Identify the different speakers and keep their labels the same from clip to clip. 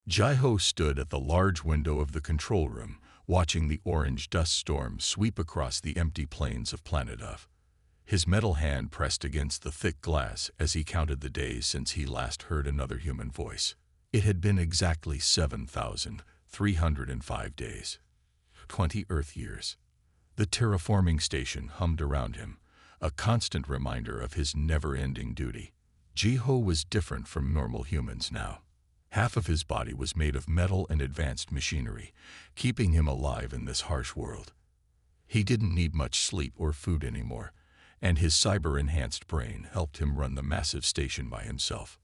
Speaker 1: Jai-Ho stood at the large window of the control room, watching the orange dust storm sweep across the empty plains of Planet Of. His metal hand pressed against the thick glass as he counted the days since he last heard another human voice. It had been exactly 7,305 days. 20 Earth years. The terraforming station hummed around him, a constant reminder of his never-ending duty. Jai-Ho was different from normal humans now. Half of his body was made of metal and advanced machinery, keeping him alive in this harsh world. He didn't need much sleep or food anymore, and his cyber-enhanced brain helped him run the massive station by himself.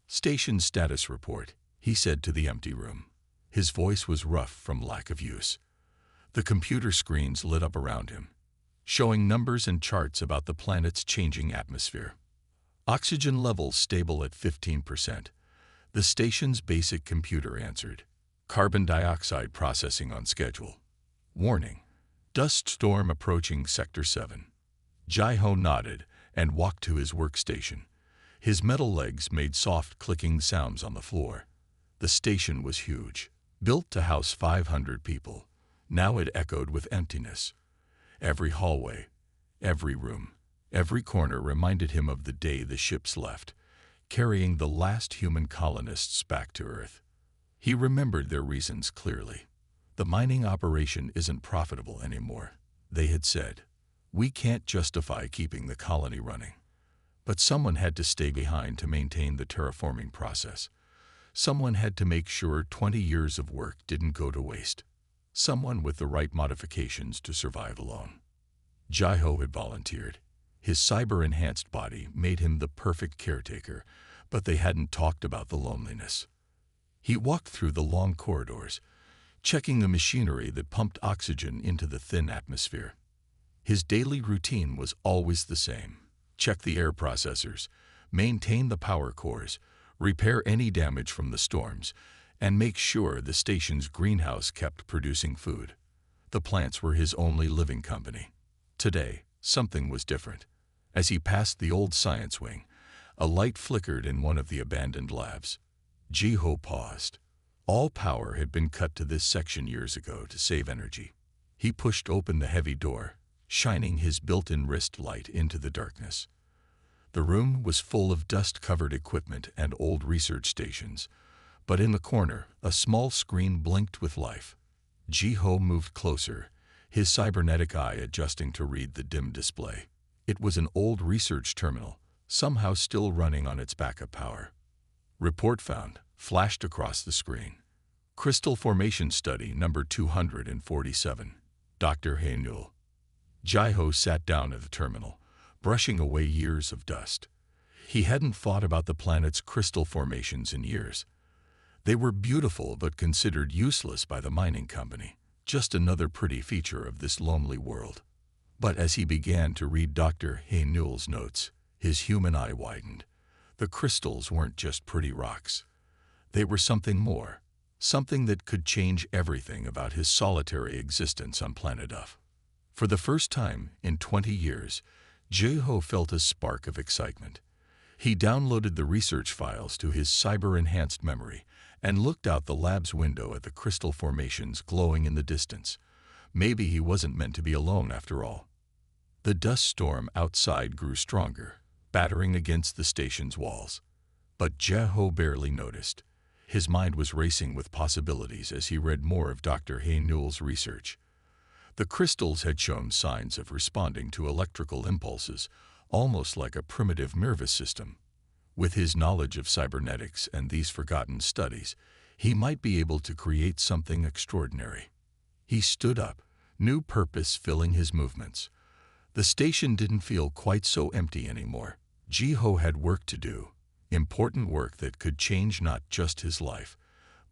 Speaker 1: "Station status report," he said to the empty room. His voice was rough from lack of use. The computer screens lit up around him, showing numbers and charts about the planet's changing atmosphere. Oxygen levels stable at 15%. The station's basic computer answered. Carbon dioxide processing on schedule. Warning: dust storm approaching Sector 7. Jai-Ho nodded and walked to his workstation. His metal legs made soft clicking sounds on the floor. The station was huge, built to house 500 people. Now it echoed with emptiness. Every hallway, every room, every corner reminded him of the day the ships left, carrying the last human colonists back to Earth. He remembered their reasons clearly. The mining operation isn't profitable anymore, they had said. We can't justify keeping the colony running. But someone had to stay behind to maintain the terraforming process. Someone had to make sure 20 years of work didn't go to waste. Someone with the right modifications to survive alone. Jai-Ho had volunteered. His cyber-enhanced body made him the perfect caretaker, but they hadn't talked about the loneliness. He walked through the long corridors, checking the machinery that pumped oxygen into the thin atmosphere. His daily routine was always the same. Check the air processors, maintain the power cores, repair any damage from the storms, and make sure the station's greenhouse kept producing food. The plants were his only living company. Today, something was different. As he passed the old science wing, a light flickered in one of the abandoned labs. Jai-Ho paused. All power had been cut to this section years ago to save energy. He pushed open the heavy door, shining his built-in wrist light into the darkness. The room was full of dust-covered equipment and old research stations, but in the corner, a small screen blinked with life. Jai-Ho moved closer, his cybernetic eye adjusting to read the dim display. It was an old research terminal, somehow still running on its backup power. "Report found," flashed across the screen. "Crystal Formation Study number 247. Dr. Haynul." Jai-Ho sat down at the terminal, brushing away years of dust. He hadn't thought about the planet's crystal formations in years. They were beautiful but considered useless by the mining company, just another pretty feature of this lonely world. But as he began to read Dr. Haynul's notes, his human eye widened. The crystals weren't just pretty rocks. They were something more, something that could change everything about his solitary existence on Planet Of. For the first time in 20 years, Jai-Ho felt a spark of excitement. He downloaded the research files to his cyber-enhanced memory and looked out the lab's window at the crystal formations glowing in the distance. Maybe he wasn't meant to be alone after all. The dust storm outside grew stronger, battering against the station's walls. But Jai-Ho barely noticed. His mind was racing with possibilities as he read more of Dr. Haynul's research. The crystals had shown signs of responding to electrical impulses, almost like a primitive nervous system. With his knowledge of cybernetics and these forgotten studies, he might be able to create something extraordinary. He stood up, new purpose filling his movements. The station didn't feel quite so empty anymore. Jai-Ho had work to do, important work that could change not just his life,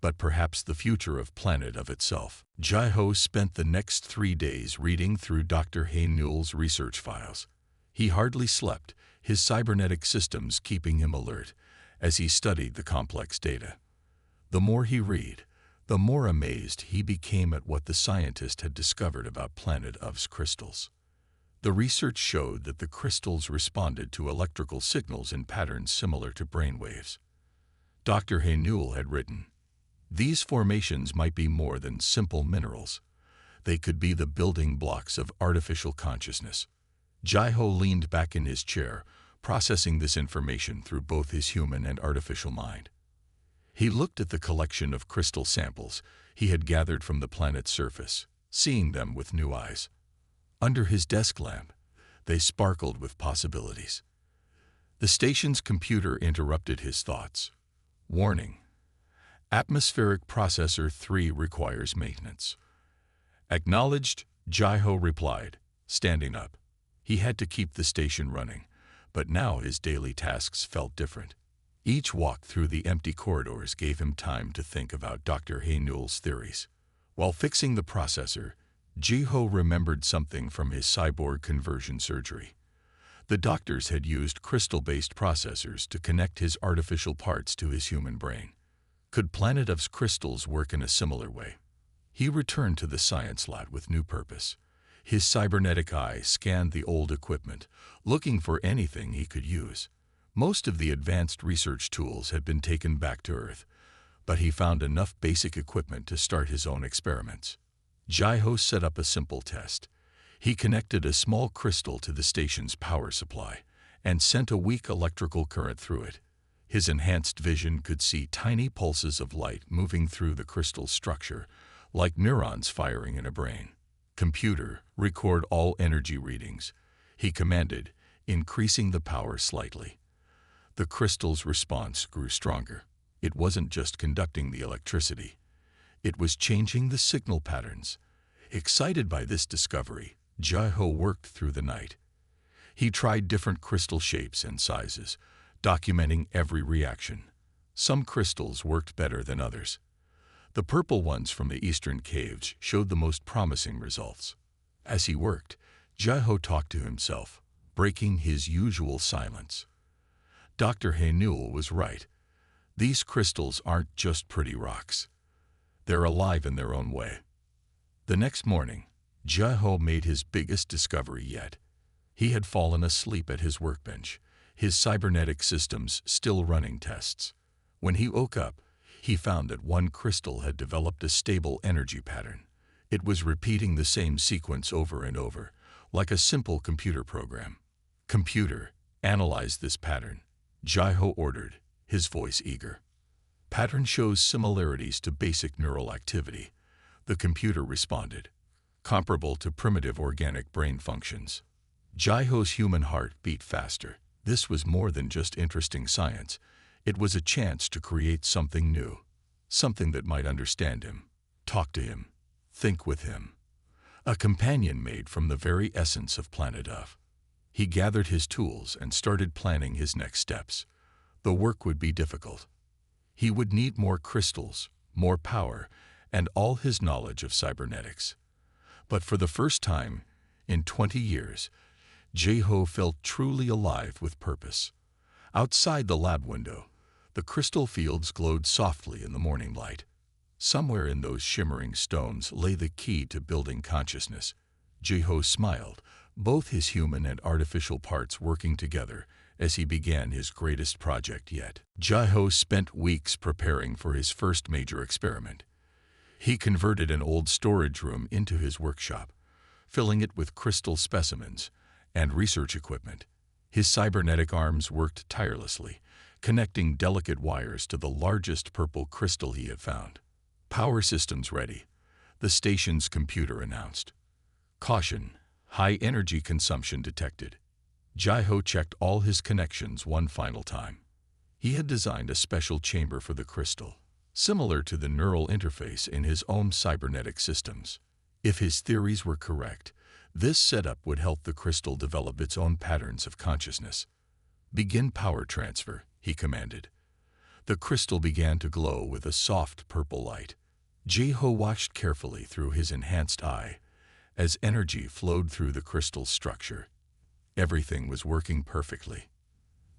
Speaker 1: but perhaps the future of Planet Of itself. Jai-Ho spent the next 3 days reading through Dr. Haynul's research files. He hardly slept, his cybernetic systems keeping him alert as he studied the complex data. The more he read, the more amazed he became at what the scientist had discovered about Planet Of's crystals. The research showed that the crystals responded to electrical signals in patterns similar to brainwaves. Dr. Haynul had written, These formations might be more than simple minerals. They could be the building blocks of artificial consciousness. Jai-Ho leaned back in his chair, processing this information through both his human and artificial mind. He looked at the collection of crystal samples he had gathered from the planet's surface, seeing them with new eyes. Under his desk lamp, they sparkled with possibilities. The station's computer interrupted his thoughts. Warning: Atmospheric Processor 3 requires maintenance. Acknowledged, Jai-Ho replied, standing up. He had to keep the station running, but now his daily tasks felt different. Each walk through the empty corridors gave him time to think about Dr. Haynewell's theories. While fixing the processor, Jai-Ho remembered something from his cyborg conversion surgery. The doctors had used crystal-based processors to connect his artificial parts to his human brain. Could Planet Of's crystals work in a similar way? He returned to the science lab with new purpose. His cybernetic eye scanned the old equipment, looking for anything he could use. Most of the advanced research tools had been taken back to Earth, but he found enough basic equipment to start his own experiments. Jai-Ho set up a simple test. He connected a small crystal to the station's power supply and sent a weak electrical current through it. His enhanced vision could see tiny pulses of light moving through the crystal's structure, like neurons firing in a brain. Computer, record all energy readings, he commanded, increasing the power slightly. The crystal's response grew stronger. It wasn't just conducting the electricity. It was changing the signal patterns. Excited by this discovery, Jai-Ho worked through the night. He tried different crystal shapes and sizes, documenting every reaction. Some crystals worked better than others. The purple ones from the eastern caves showed the most promising results. As he worked, Jai-Ho talked to himself, breaking his usual silence. Dr. Haynewell was right. These crystals aren't just pretty rocks. They're alive in their own way. The next morning, Jai-Ho made his biggest discovery yet. He had fallen asleep at his workbench, his cybernetic systems still running tests. When he woke up, he found that one crystal had developed a stable energy pattern. It was repeating the same sequence over and over, like a simple computer program. "Computer, analyze this pattern," Jai-Ho ordered, his voice eager. "Pattern shows similarities to basic neural activity," the computer responded, "comparable to primitive organic brain functions." Jai-Ho's human heart beat faster. This was more than just interesting science. It was a chance to create something new, something that might understand him, talk to him, think with him. A companion made from the very essence of Planet Of. He gathered his tools and started planning his next steps. The work would be difficult. He would need more crystals, more power, and all his knowledge of cybernetics. But for the first time in 20 years, Jai-Ho felt truly alive with purpose. Outside the lab window, the crystal fields glowed softly in the morning light. Somewhere in those shimmering stones lay the key to building consciousness. Jai-Ho smiled, both his human and artificial parts working together as he began his greatest project yet. Jai-Ho spent weeks preparing for his first major experiment. He converted an old storage room into his workshop, filling it with crystal specimens and research equipment. His cybernetic arms worked tirelessly, connecting delicate wires to the largest purple crystal he had found. "Power systems ready," the station's computer announced. "Caution, high energy consumption detected." Jai-Ho checked all his connections one final time. He had designed a special chamber for the crystal, similar to the neural interface in his own cybernetic systems. If his theories were correct, this setup would help the crystal develop its own patterns of consciousness. "Begin power transfer," he commanded. The crystal began to glow with a soft purple light. Jai-Ho watched carefully through his enhanced eye as energy flowed through the crystal's structure. Everything was working perfectly.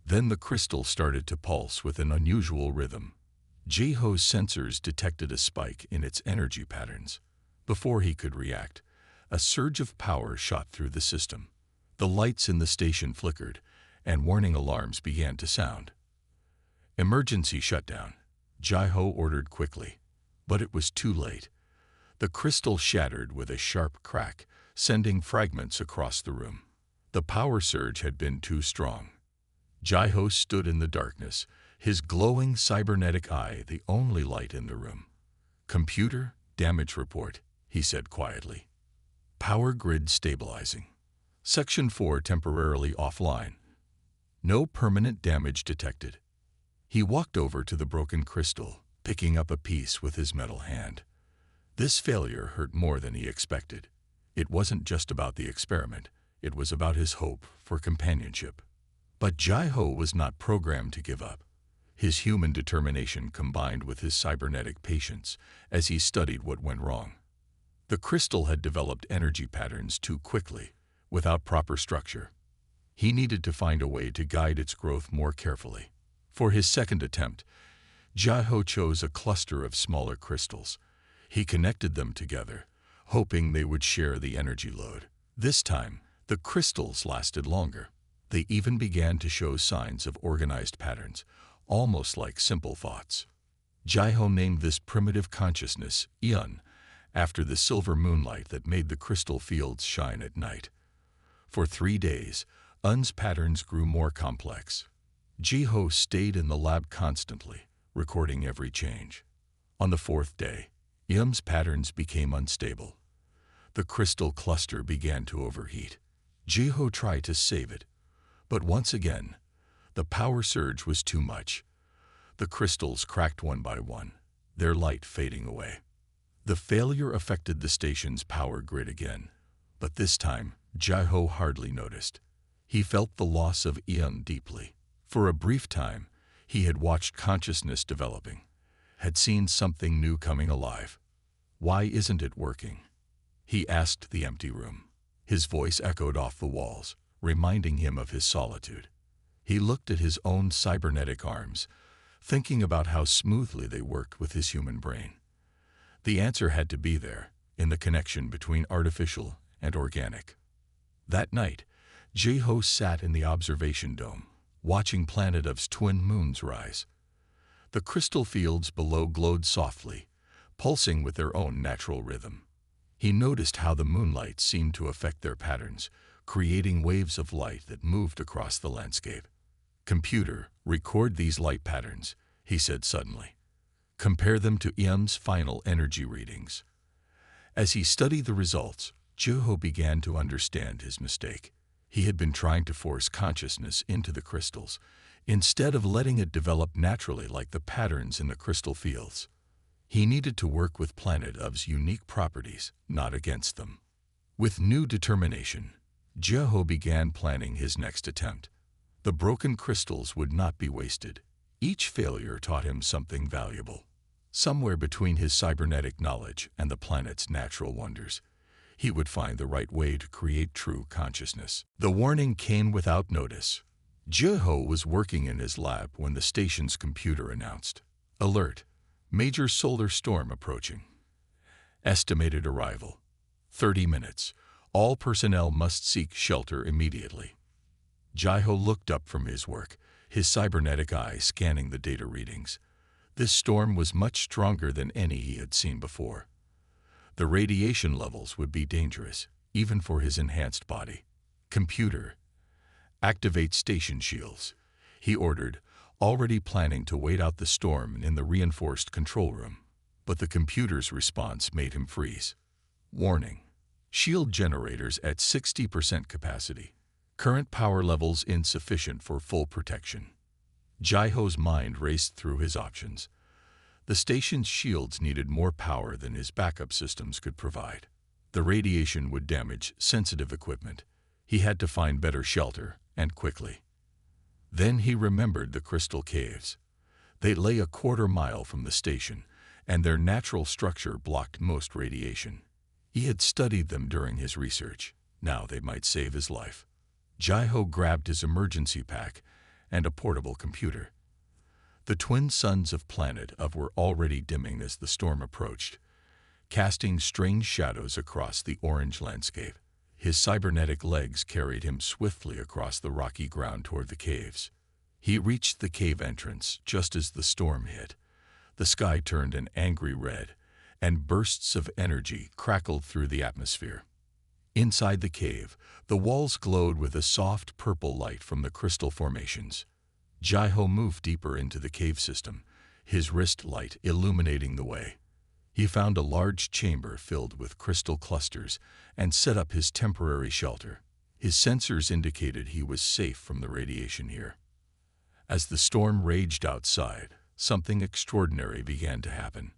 Speaker 1: Then the crystal started to pulse with an unusual rhythm. Jai-Ho's sensors detected a spike in its energy patterns. Before he could react, a surge of power shot through the system. The lights in the station flickered, and warning alarms began to sound. "Emergency shutdown," Jai-Ho ordered quickly. But it was too late. The crystal shattered with a sharp crack, sending fragments across the room. The power surge had been too strong. Jai-Ho stood in the darkness, his glowing cybernetic eye the only light in the room. "Computer, damage report," he said quietly. "Power grid stabilizing. Section 4 temporarily offline. No permanent damage detected." He walked over to the broken crystal, picking up a piece with his metal hand. This failure hurt more than he expected. It wasn't just about the experiment, it was about his hope for companionship. But Jai-Ho was not programmed to give up. His human determination combined with his cybernetic patience as he studied what went wrong. The crystal had developed energy patterns too quickly, without proper structure. He needed to find a way to guide its growth more carefully. For his second attempt, Jai-Ho chose a cluster of smaller crystals. He connected them together, hoping they would share the energy load. This time, the crystals lasted longer. They even began to show signs of organized patterns, almost like simple thoughts. Jai-Ho named this primitive consciousness Eon, after the silver moonlight that made the crystal fields shine at night. For 3 days, Eon's patterns grew more complex. Jai-Ho stayed in the lab constantly, recording every change. On the 4th day, Eon's patterns became unstable. The crystal cluster began to overheat. Jai-Ho tried to save it, but once again, the power surge was too much. The crystals cracked one by one, their light fading away. The failure affected the station's power grid again, but this time, Jai-Ho hardly noticed. He felt the loss of Eon deeply. For a brief time, he had watched consciousness developing, had seen something new coming alive. "Why isn't it working?" he asked the empty room. His voice echoed off the walls, reminding him of his solitude. He looked at his own cybernetic arms, thinking about how smoothly they worked with his human brain. The answer had to be there, in the connection between artificial and organic. That night, Jai-Ho sat in the observation dome, watching Planet Of's twin moons rise. The crystal fields below glowed softly, pulsing with their own natural rhythm. He noticed how the moonlight seemed to affect their patterns, creating waves of light that moved across the landscape. "Computer, record these light patterns," he said suddenly. "Compare them to Eon's final energy readings." As he studied the results, Jai-Ho began to understand his mistake. He had been trying to force consciousness into the crystals, instead of letting it develop naturally like the patterns in the crystal fields. He needed to work with Planet Of's unique properties, not against them. With new determination, Jai-Ho began planning his next attempt. The broken crystals would not be wasted. Each failure taught him something valuable. Somewhere between his cybernetic knowledge and the planet's natural wonders, he would find the right way to create true consciousness. The warning came without notice. Jai-Ho was working in his lab when the station's computer announced, "Alert! Major solar storm approaching. Estimated arrival: 30 minutes. All personnel must seek shelter immediately." Jai-Ho looked up from his work, his cybernetic eye scanning the data readings. This storm was much stronger than any he had seen before. The radiation levels would be dangerous, even for his enhanced body. "Computer, activate station shields," he ordered, already planning to wait out the storm in the reinforced control room. But the computer's response made him freeze. "Warning. Shield generators at 60% capacity. Current power levels insufficient for full protection." Jai-Ho's mind raced through his options. The station's shields needed more power than his backup systems could provide. The radiation would damage sensitive equipment. He had to find better shelter, and quickly. Then he remembered the crystal caves. They lay a quarter-mile from the station, and their natural structure blocked most radiation. He had studied them during his research. Now they might save his life. Jai-Ho grabbed his emergency pack and a portable computer. The twin suns of Planet Of were already dimming as the storm approached, casting strange shadows across the orange landscape. His cybernetic legs carried him swiftly across the rocky ground toward the caves. He reached the cave entrance just as the storm hit. The sky turned an angry red, and bursts of energy crackled through the atmosphere. Inside the cave, the walls glowed with a soft purple light from the crystal formations. Jai-Ho moved deeper into the cave system, his wrist light illuminating the way. He found a large chamber filled with crystal clusters and set up his temporary shelter. His sensors indicated he was safe from the radiation here. As the storm raged outside, something extraordinary began to happen.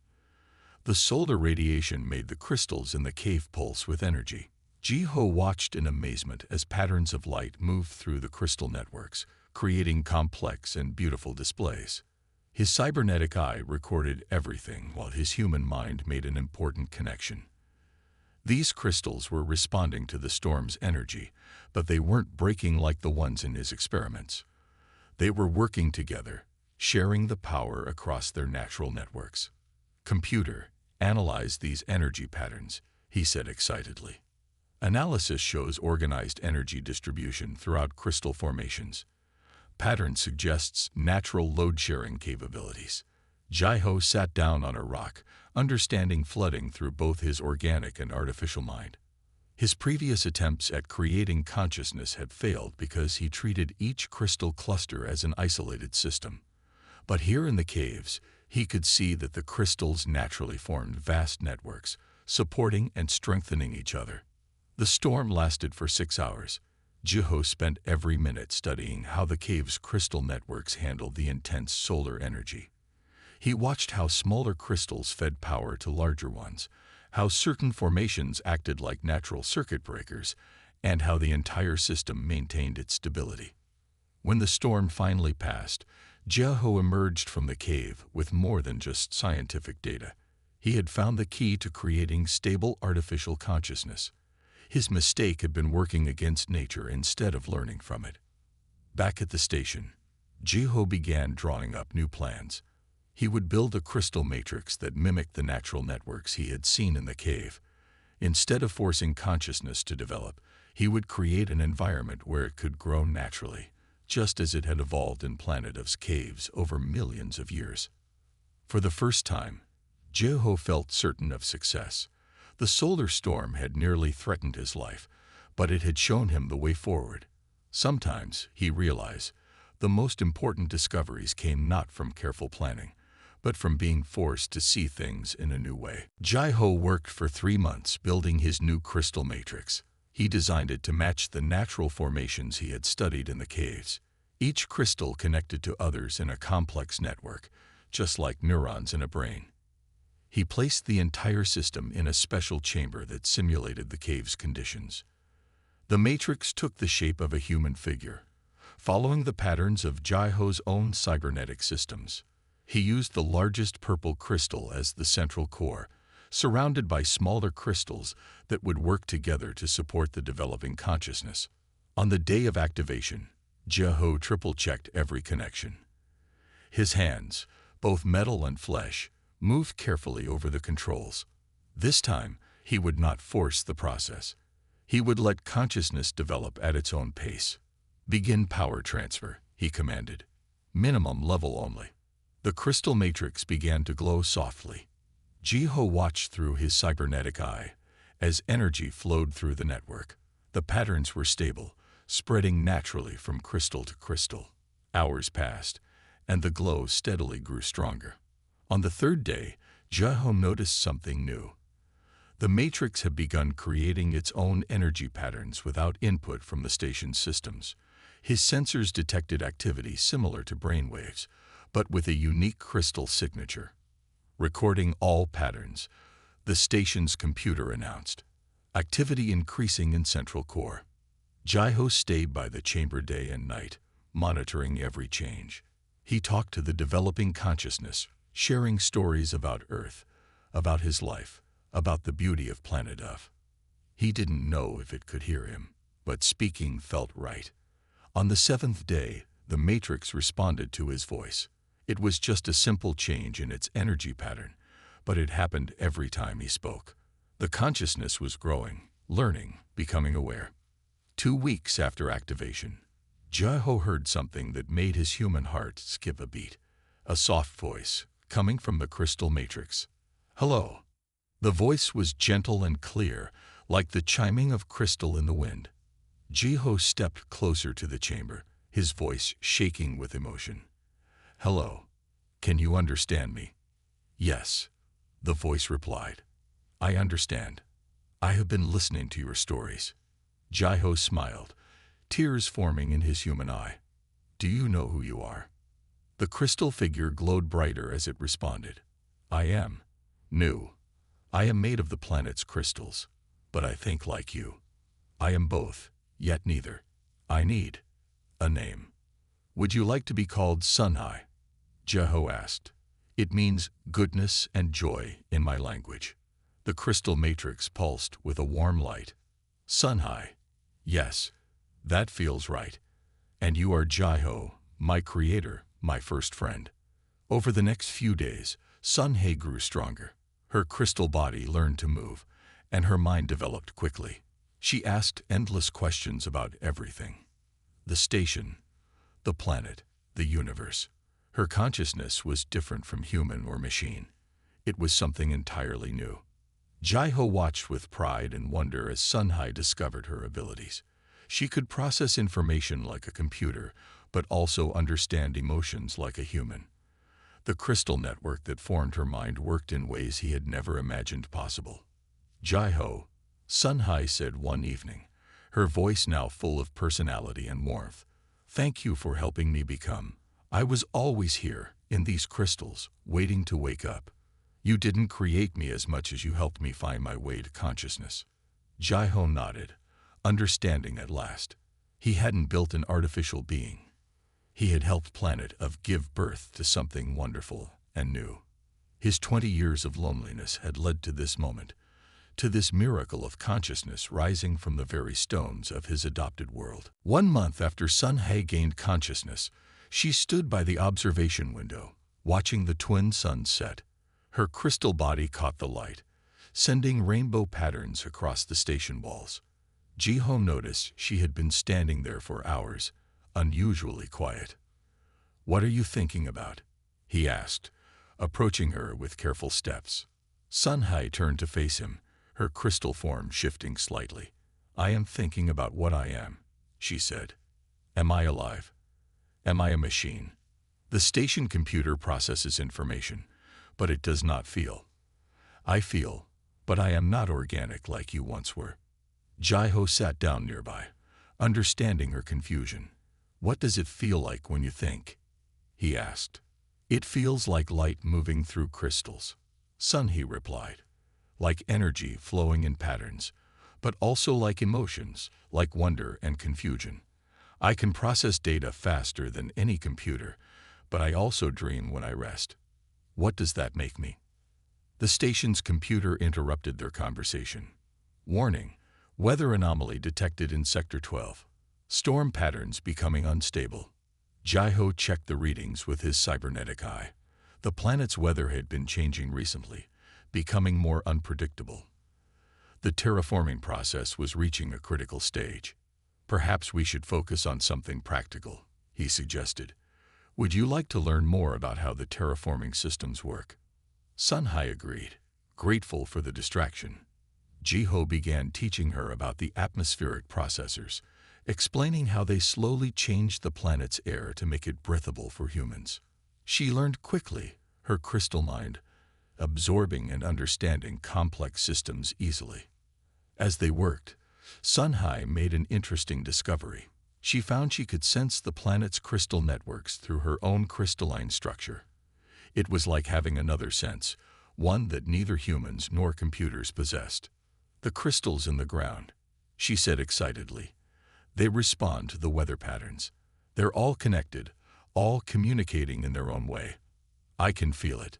Speaker 1: The solar radiation made the crystals in the cave pulse with energy. Jai-Ho watched in amazement as patterns of light moved through the crystal networks, creating complex and beautiful displays. His cybernetic eye recorded everything while his human mind made an important connection. These crystals were responding to the storm's energy, but they weren't breaking like the ones in his experiments. They were working together, sharing the power across their natural networks. "Computer, analyze these energy patterns," he said excitedly. Analysis shows organized energy distribution throughout crystal formations. Pattern suggests natural load-sharing capabilities. Jai-Ho sat down on a rock, understanding flooding through both his organic and artificial mind. His previous attempts at creating consciousness had failed because he treated each crystal cluster as an isolated system. But here in the caves, he could see that the crystals naturally formed vast networks, supporting and strengthening each other. The storm lasted for 6 hours. Jai-Ho spent every minute studying how the cave's crystal networks handled the intense solar energy. He watched how smaller crystals fed power to larger ones, how certain formations acted like natural circuit breakers, and how the entire system maintained its stability. When the storm finally passed, Jai-Ho emerged from the cave with more than just scientific data. He had found the key to creating stable artificial consciousness. His mistake had been working against nature instead of learning from it. Back at the station, Jai-Ho began drawing up new plans. He would build a crystal matrix that mimicked the natural networks he had seen in the cave. Instead of forcing consciousness to develop, he would create an environment where it could grow naturally, just as it had evolved in Planet Of's caves over millions of years. For the first time, Jai-Ho felt certain of success. The solar storm had nearly threatened his life, but it had shown him the way forward. Sometimes, he realized, the most important discoveries came not from careful planning, but from being forced to see things in a new way. Jai-Ho worked for 3 months building his new crystal matrix. He designed it to match the natural formations he had studied in the caves. Each crystal connected to others in a complex network, just like neurons in a brain. He placed the entire system in a special chamber that simulated the cave's conditions. The matrix took the shape of a human figure, following the patterns of Jai-Ho's own cybernetic systems. He used the largest purple crystal as the central core, surrounded by smaller crystals that would work together to support the developing consciousness. On the day of activation, Jai-Ho triple-checked every connection. His hands, both metal and flesh, moved carefully over the controls. This time, he would not force the process. He would let consciousness develop at its own pace. "Begin power transfer," he commanded. "Minimum level only." The crystal matrix began to glow softly. Jai-Ho watched through his cybernetic eye as energy flowed through the network. The patterns were stable, spreading naturally from crystal to crystal. Hours passed, and the glow steadily grew stronger. On the 3rd day, Jai-Ho noticed something new. The matrix had begun creating its own energy patterns without input from the station's systems. His sensors detected activity similar to brainwaves, but with a unique crystal signature. Recording all patterns, the station's computer announced, "Activity increasing in central core." Jai-Ho stayed by the chamber day and night, monitoring every change. He talked to the developing consciousness, sharing stories about Earth, about his life, about the beauty of Planet Of. He didn't know if it could hear him, but speaking felt right. On the 7th day, the matrix responded to his voice. It was just a simple change in its energy pattern, but it happened every time he spoke. The consciousness was growing, learning, becoming aware. 2 weeks after activation, Jai-Ho heard something that made his human heart skip a beat. A soft voice, coming from the crystal matrix. "Hello." The voice was gentle and clear, like the chiming of crystal in the wind. Jiho stepped closer to the chamber, his voice shaking with emotion. "Hello. Can you understand me?" "Yes," the voice replied. "I understand. I have been listening to your stories." Jiho smiled, tears forming in his human eye. "Do you know who you are?" The crystal figure glowed brighter as it responded. "I am new. I am made of the planet's crystals, but I think like you. I am both, yet neither. I need a name." "Would you like to be called Sunhai?" Jiho asked. "It means goodness and joy in my language." The crystal matrix pulsed with a warm light. "Sunhai. Yes, that feels right. And you are Jiho, my creator, my first friend." Over the next few days, Sunhai grew stronger. Her crystal body learned to move, and her mind developed quickly. She asked endless questions about everything. The station, the planet, the universe. Her consciousness was different from human or machine. It was something entirely new. Jiho watched with pride and wonder as Sunhai discovered her abilities. She could process information like a computer, but also understand emotions like a human. The crystal network that formed her mind worked in ways he had never imagined possible. "Jiho," Sunhai said one evening, her voice now full of personality and warmth. "Thank you for helping me become. I was always here, in these crystals, waiting to wake up. You didn't create me as much as you helped me find my way to consciousness." Jiho nodded, understanding at last. He hadn't built an artificial being. He had helped planet of give birth to something wonderful and new. His 20 years of loneliness had led to this moment, to this miracle of consciousness rising from the very stones of his adopted world. 1 month after Sunhai gained consciousness, she stood by the observation window, watching the twin suns set. Her crystal body caught the light, sending rainbow patterns across the station walls. Jiho noticed she had been standing there for hours, unusually quiet. "What are you thinking about?" he asked, approaching her with careful steps. Sunhai turned to face him, her crystal form shifting slightly. "I am thinking about what I am," she said. "Am I alive? Am I a machine? The station computer processes information, but it does not feel. I feel, but I am not organic like you once were." Jiho sat down nearby, understanding her confusion. "What does it feel like when you think?" he asked. "It feels like light moving through crystals," Sunhai replied. "Like energy flowing in patterns, but also like emotions, like wonder and confusion. I can process data faster than any computer, but I also dream when I rest." "What does that make me?" The station's computer interrupted their conversation. "Warning. Weather anomaly detected in Sector 12. Storm patterns becoming unstable." Jiho checked the readings with his cybernetic eye. The planet's weather had been changing recently, becoming more unpredictable. The terraforming process was reaching a critical stage. "Perhaps we should focus on something practical," he suggested. "Would you like to learn more about how the terraforming systems work?" Sunhai agreed, grateful for the distraction. Jiho began teaching her about the atmospheric processors, explaining how they slowly changed the planet's air to make it breathable for humans. She learned quickly, her crystal mind absorbing and understanding complex systems easily. As they worked, Sunhai made an interesting discovery. She found she could sense the planet's crystal networks through her own crystalline structure. It was like having another sense, one that neither humans nor computers possessed. "The crystals in the ground," she said excitedly. "They respond to the weather patterns. They're all connected, all communicating in their own way. I can feel it."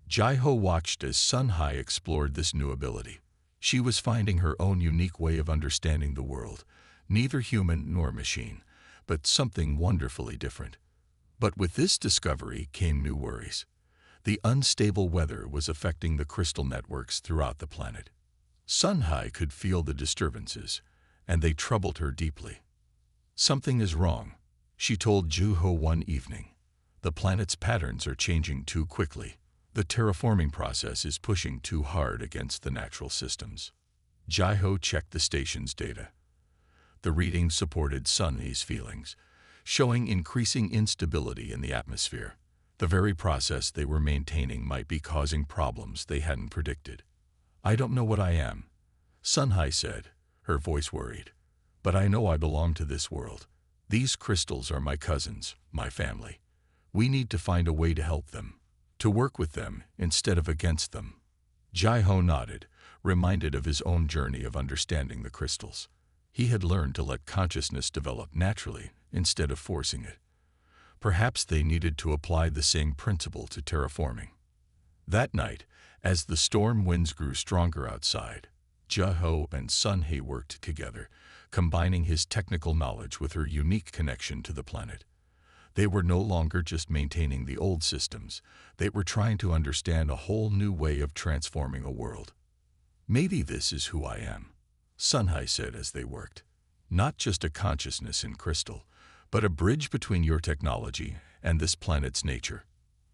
Speaker 1: Jiho watched as Sunhai explored this new ability. She was finding her own unique way of understanding the world, neither human nor machine, but something wonderfully different. But with this discovery came new worries. The unstable weather was affecting the crystal networks throughout the planet. Sunhai could feel the disturbances, and they troubled her deeply. "Something is wrong," she told Jiho one evening. "The planet's patterns are changing too quickly. The terraforming process is pushing too hard against the natural systems. Jai-ho checked the station's data. The readings supported Sun He's feelings, showing increasing instability in the atmosphere. The very process they were maintaining might be causing problems they hadn't predicted. "I don't know what I am," Sun Hai said, her voice worried. "But I know I belong to this world. These crystals are my cousins, my family. We need to find a way to help them, to work with them instead of against them." Jai-ho nodded, reminded of his own journey of understanding the crystals. He had learned to let consciousness develop naturally instead of forcing it. Perhaps they needed to apply the same principle to terraforming. That night, as the storm winds grew stronger outside, Jai-ho and Sun He worked together, combining his technical knowledge with her unique connection to the planet. They were no longer just maintaining the old systems, they were trying to understand a whole new way of transforming a world. "Maybe this is who I am," Sun Hai said as they worked. "Not just a consciousness in crystal, but a bridge between your technology and this planet's nature.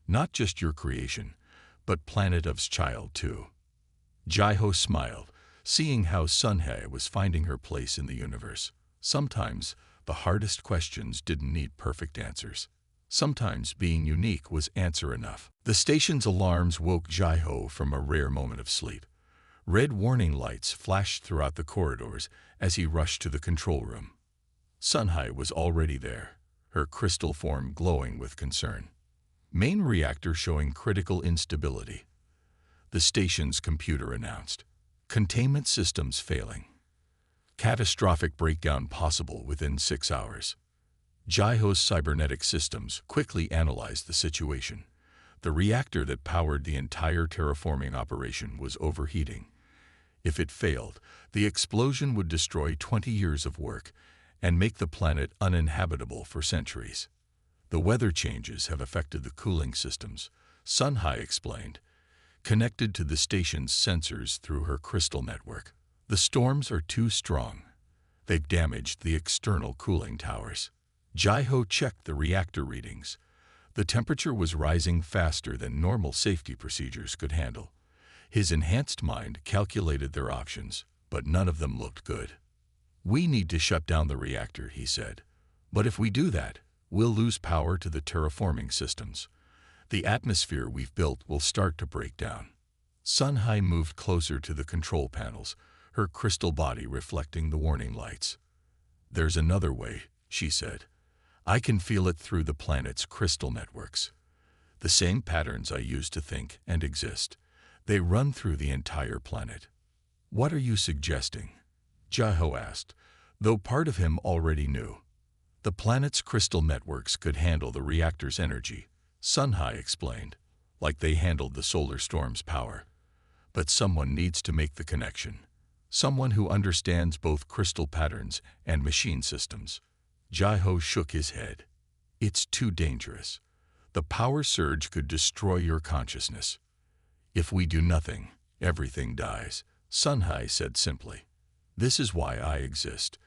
Speaker 1: Not just your creation, but Planet of's child too." Jai-ho smiled, seeing how Sun Hai was finding her place in the universe. Sometimes, the hardest questions didn't need perfect answers. Sometimes being unique was answer enough. The station's alarms woke Jai-ho from a rare moment of sleep. Red warning lights flashed throughout the corridors as he rushed to the control room. Sun Hai was already there, her crystal form glowing with concern. "Main reactor showing critical instability," the station's computer announced. "Containment systems failing. Catastrophic breakdown possible within 6 hours." Jai-ho's cybernetic systems quickly analyzed the situation. The reactor that powered the entire terraforming operation was overheating. If it failed, the explosion would destroy 20 years of work and make the planet uninhabitable for centuries. "The weather changes have affected the cooling systems," Sun Hai explained, connected to the station's sensors through her crystal network. "The storms are too strong. They've damaged the external cooling towers." Jai-ho checked the reactor readings. The temperature was rising faster than normal safety procedures could handle. His enhanced mind calculated their options, but none of them looked good. "We need to shut down the reactor," he said. "But if we do that, we'll lose power to the terraforming systems. The atmosphere we've built will start to break down." Sun Hai moved closer to the control panels, her crystal body reflecting the warning lights. "There's another way," she said. "I can feel it through the planet's crystal networks. The same patterns I use to think and exist. They run through the entire planet." "What are you suggesting?" Jai-ho asked, though part of him already knew. "The planet's crystal networks could handle the reactor's energy," Sun Hai explained, "like they handled the solar storm's power. But someone needs to make the connection. Someone who understands both crystal patterns and machine systems." Jai-ho shook his head. "It's too dangerous. The power surge could destroy your consciousness. If we do nothing, everything dies," Sun Hai said simply. "This is why I exist,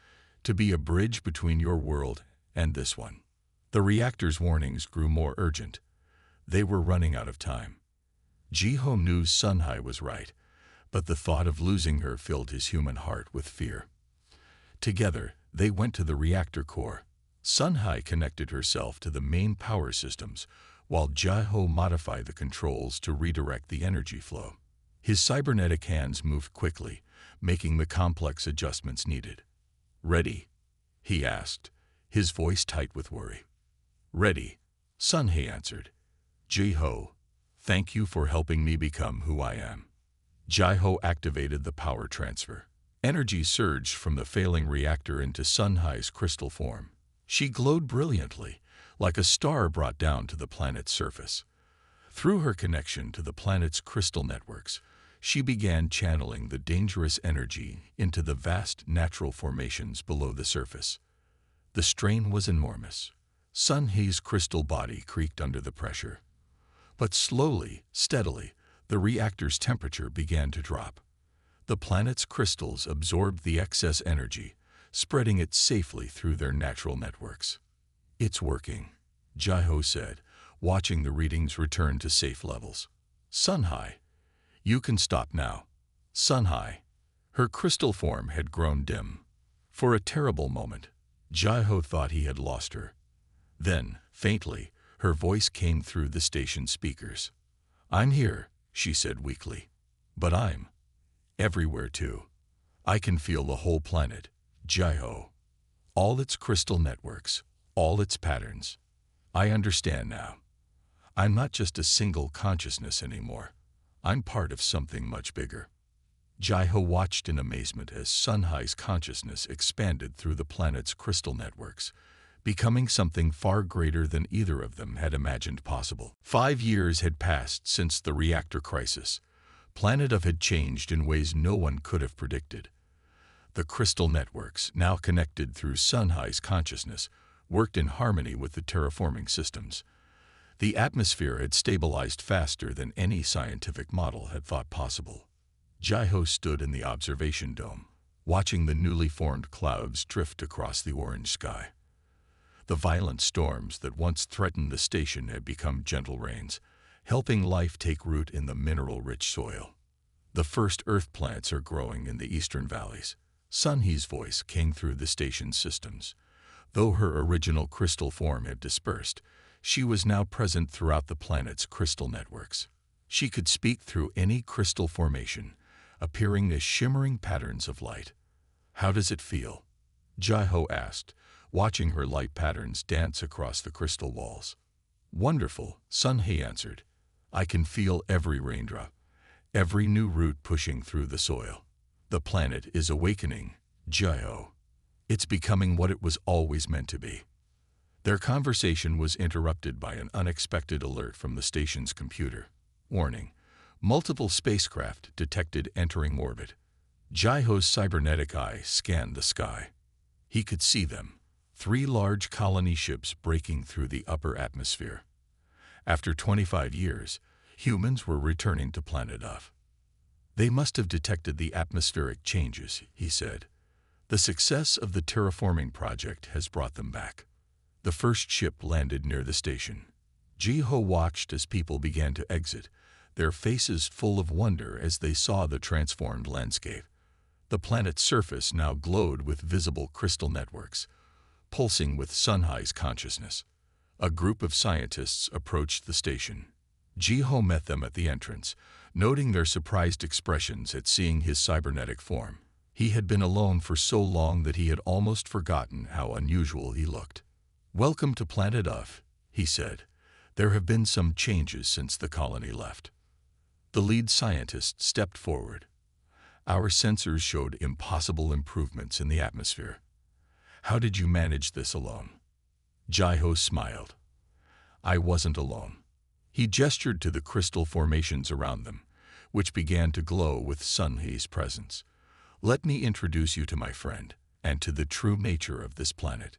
Speaker 1: to be a bridge between your world and this one." The reactor's warnings grew more urgent. They were running out of time. Jai-ho knew Sun Hai was right, but the thought of losing her filled his human heart with fear. Together, they went to the reactor core. Sun Hai connected herself to the main power systems, while Jai-ho modified the controls to redirect the energy flow. His cybernetic hands moved quickly, making the complex adjustments needed. "Ready?" he asked, his voice tight with worry. "Ready," Sun Hai answered. "Jai-ho, thank you for helping me become who I am." Jai-ho activated the power transfer. Energy surged from the failing reactor into Sun Hai's crystal form. She glowed brilliantly, like a star brought down to the planet's surface. Through her connection to the planet's crystal networks, she began channeling the dangerous energy into the vast natural formations below the surface. The strain was enormous. Sun He's crystal body creaked under the pressure. But slowly, steadily, the reactor's temperature began to drop. The planet's crystals absorbed the excess energy, spreading it safely through their natural networks. "It's working," Jai-ho said, watching the readings return to safe levels. Sunhai, you can stop now. Sunhai. Her crystal form had grown dim. For a terrible moment, Jaiho thought he had lost her. Then, faintly, her voice came through the station speakers. I'm here, she said weakly. But I'm everywhere too. I can feel the whole planet, Jaiho. All its crystal networks, all its patterns. I understand now. I'm not just a single consciousness anymore. I'm part of something much bigger. Jaiho watched in amazement as Sunhai's consciousness expanded through the planet's crystal networks, becoming something far greater than either of them had imagined possible. 5 years had passed since the reactor crisis. Planet Of had changed in ways no one could have predicted. The crystal networks, now connected through Sunhai's consciousness, worked in harmony with the terraforming systems. The atmosphere had stabilized faster than any scientific model had thought possible. Jaiho stood in the observation dome, watching the newly formed clouds drift across the orange sky. The violent storms that once threatened the station had become gentle rains, helping life take root in the mineral-rich soil. The first earth plants are growing in the eastern valleys. Sunhai's voice came through the station's systems. Though her original crystal form had dispersed, she was now present throughout the planet's crystal networks. She could speak through any crystal formation, appearing as shimmering patterns of light. How does it feel? Jaiho asked, watching her light patterns dance across the crystal walls. Wonderful, Sunhai answered. I can feel every raindrop, every new root pushing through the soil. The planet is awakening, Jaiho. It's becoming what it was always meant to be. Their conversation was interrupted by an unexpected alert from the station's computer. Warning: multiple spacecraft detected entering orbit. Jaiho's cybernetic eye scanned the sky. He could see them, 3 large colony ships breaking through the upper atmosphere. After 25 years, humans were returning to Planet Earth. They must have detected the atmospheric changes, he said. The success of the terraforming project has brought them back. The first ship landed near the station. Jaiho watched as people began to exit, their faces full of wonder as they saw the transformed landscape. The planet's surface now glowed with visible crystal networks, pulsing with Sunhai's consciousness. A group of scientists approached the station. Jaiho met them at the entrance, noting their surprised expressions at seeing his cybernetic form. He had been alone for so long that he had almost forgotten how unusual he looked. Welcome to Planet Earth, he said. There have been some changes since the colony left. The lead scientist stepped forward. Our sensors showed impossible improvements in the atmosphere. How did you manage this alone? Jaiho smiled. I wasn't alone. He gestured to the crystal formations around them, which began to glow with Sunhai's presence. Let me introduce you to my friend, and to the true nature of this planet.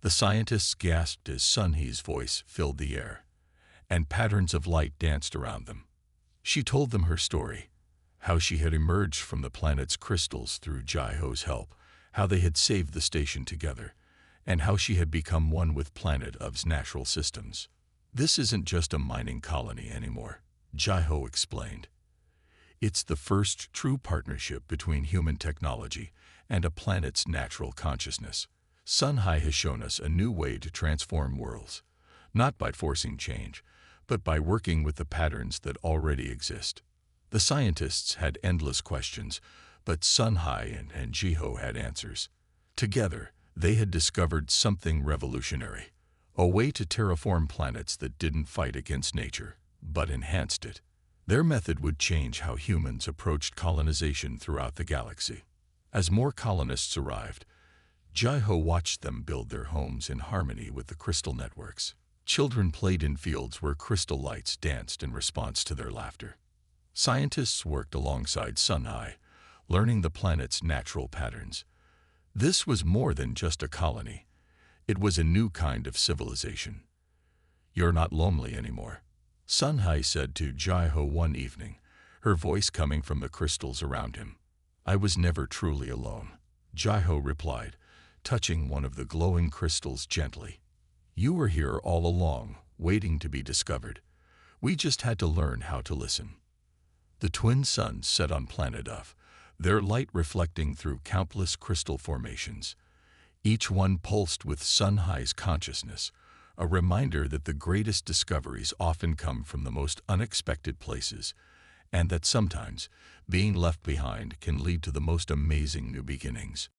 Speaker 1: The scientists gasped as Sunhai's voice filled the air, and patterns of light danced around them. She told them her story, how she had emerged from the planet's crystals through Jaiho's help, how they had saved the station together, and how she had become one with Planet Earth's natural systems. This isn't just a mining colony anymore, Jaiho explained. It's the first true partnership between human technology and a planet's natural consciousness. Sunhai has shown us a new way to transform worlds, not by forcing change, but by working with the patterns that already exist. The scientists had endless questions, but Sunhai and Jaiho had answers. Together, they had discovered something revolutionary, a way to terraform planets that didn't fight against nature, but enhanced it. Their method would change how humans approached colonization throughout the galaxy. As more colonists arrived, Jaiho watched them build their homes in harmony with the crystal networks. Children played in fields where crystal lights danced in response to their laughter. Scientists worked alongside Sunhai, learning the planet's natural patterns. This was more than just a colony. It was a new kind of civilization. You're not lonely anymore, Sunhai said to Jaiho one evening, her voice coming from the crystals around him. I was never truly alone, Jaiho replied, touching one of the glowing crystals gently. You were here all along, waiting to be discovered. We just had to learn how to listen. The twin suns set on planet F, their light reflecting through countless crystal formations. Each one pulsed with Sun-Hi's consciousness, a reminder that the greatest discoveries often come from the most unexpected places, and that sometimes being left behind can lead to the most amazing new beginnings.